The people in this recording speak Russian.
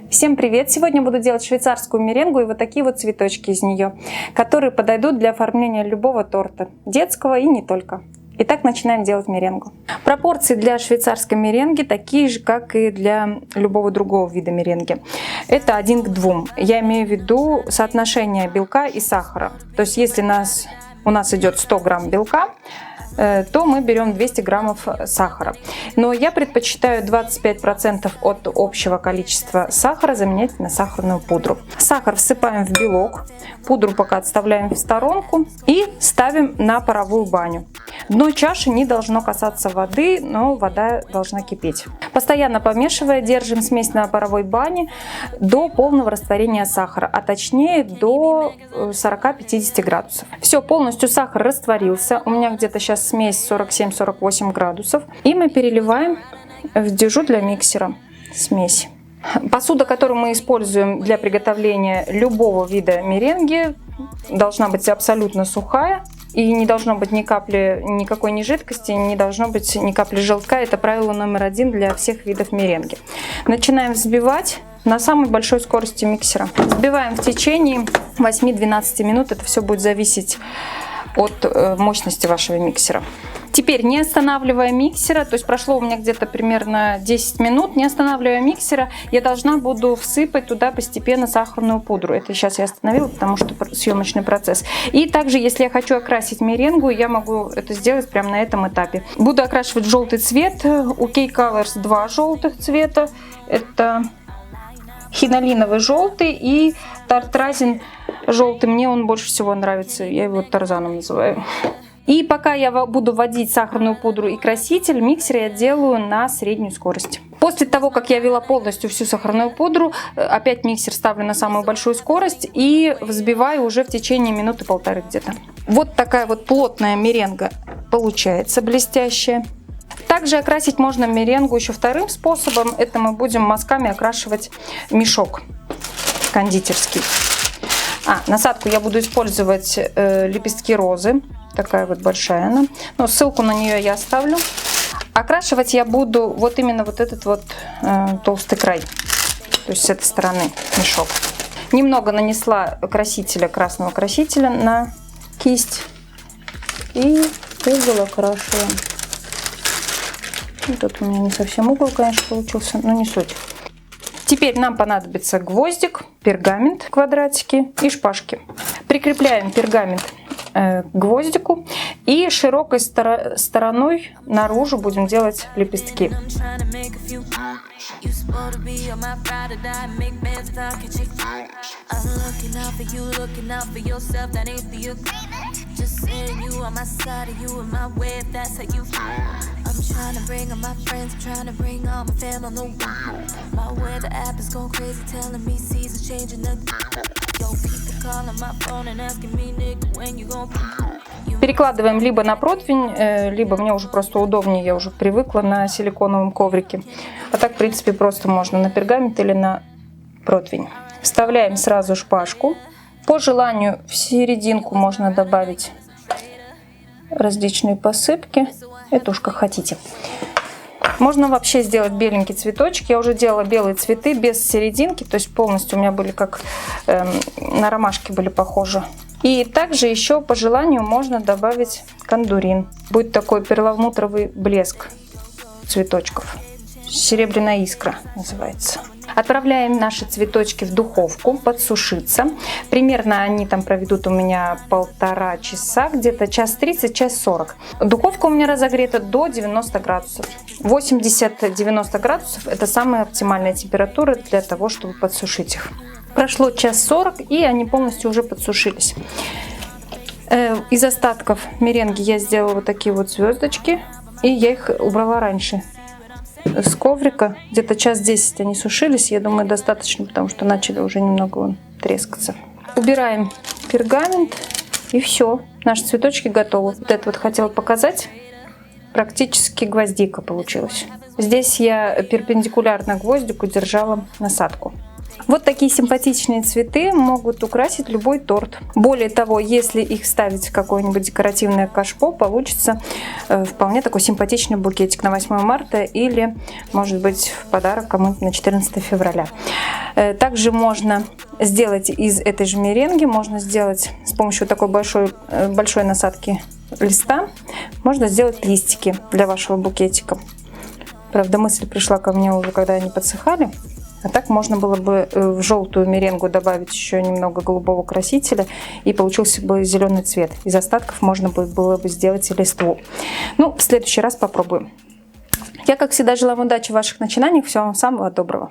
Всем привет! Сегодня буду делать швейцарскую меренгу и вот такие вот цветочки из нее, которые подойдут для оформления любого торта, детского и не только. Итак, начинаем делать меренгу. Пропорции для швейцарской меренги такие же, как и для любого другого вида меренги. Это 1 к 2. Я имею в виду соотношение белка и сахара. То есть если у нас идет 100 грамм белка, то мы берем 200 граммов сахара. Но я предпочитаю 25% от общего количества сахара заменять на сахарную пудру. Сахар всыпаем в белок, пудру пока отставляем в сторонку и ставим на паровую баню. Дно чаши не должно касаться воды, но вода должна кипеть. Постоянно помешивая, держим смесь на паровой бане до полного растворения сахара, а точнее до 40-50 градусов. Все, полностью сахар растворился. У меня где-то сейчас смесь 47-48 градусов. И мы переливаем в дежу для миксера смесь. Посуда, которую мы используем для приготовления любого вида меренги, должна быть абсолютно сухая. И не должно быть ни капли никакой ни жидкости, не должно быть ни капли желтка. Это правило номер 1 для всех видов меренги. Начинаем взбивать на самой большой скорости миксера. Взбиваем в течение 8-12 минут. Это все будет зависеть от мощности вашего миксера. Теперь, не останавливая миксера, то есть прошло у меня где-то примерно 10 минут, не останавливая миксера, я должна буду всыпать туда постепенно сахарную пудру. Это сейчас я остановила, потому что съемочный процесс. И также, если я хочу окрасить меренгу, я могу это сделать прямо на этом этапе. Буду окрашивать в желтый цвет. У K-Colors 2 желтых цвета. Это хинолиновый желтый и тартразин желтый. Мне он больше всего нравится. Я его Тарзаном называю. И пока я буду вводить сахарную пудру и краситель, миксер я делаю на среднюю скорость. После того, как я ввела полностью всю сахарную пудру, опять миксер ставлю на самую большую скорость и взбиваю уже в течение минуты-полторы где-то. Вот такая вот плотная меренга получается, блестящая. Также окрасить можно меренгу еще вторым способом. Это мы будем мазками окрашивать мешок кондитерский. Насадку я буду использовать лепестки розы. Такая вот большая она. Но ссылку на нее я оставлю. Окрашивать я буду вот именно вот этот вот толстый край. То есть с этой стороны мешок. Немного нанесла красителя, красного красителя на кисть. И угол окрашиваем. Тут у меня не совсем угол, конечно, получился, но не суть. Теперь нам понадобится гвоздик, пергамент, квадратики и шпажки. Прикрепляем пергамент к гвоздику и широкой стороной наружу будем делать лепестки. Перекладываем либо на противень, либо мне уже просто удобнее, я уже привыкла на силиконовом коврике. А так, в принципе, просто можно на пергамент или на противень. Вставляем сразу шпажку. По желанию в серединку можно добавить различные посыпки. Это уж как хотите. Можно вообще сделать беленький цветочек. Я уже делала белые цветы без серединки, то есть полностью у меня были как на ромашки были похожи. И также еще по желанию можно добавить кондурин. Будет такой перламутровый блеск цветочков. Серебряная искра называется. Отправляем наши цветочки в духовку подсушиться. Примерно они там проведут у меня 1,5 часа, где-то час 30, час 40. Духовка у меня разогрета до 90 градусов. 80-90 градусов это самая оптимальная температура для того, чтобы подсушить их. Прошло час 40 и они полностью уже подсушились. Из остатков меренги я сделала вот такие вот звездочки. И я их убрала раньше с коврика. Где-то час 10 они сушились. Я думаю, достаточно, потому что начали уже немного трескаться. Убираем пергамент. И все. Наши цветочки готовы. Вот это вот хотела показать. Практически гвоздика получилась. Здесь я перпендикулярно гвоздику держала насадку. Вот такие симпатичные цветы могут украсить любой торт. Более того, если их ставить в какое-нибудь декоративное кашпо, получится вполне такой симпатичный букетик на 8 марта или, может быть, в подарок кому-нибудь на 14 февраля. Также можно сделать из этой же меренги, можно сделать с помощью такой большой насадки листа, можно сделать листики для вашего букетика. Правда, мысль пришла ко мне уже, когда они подсыхали. А так можно было бы в желтую меренгу добавить еще немного голубого красителя, и получился бы зеленый цвет. Из остатков можно было бы сделать и листву. Ну, в следующий раз попробуем. Я, как всегда, желаю вам удачи в ваших начинаниях. Всего вам самого доброго.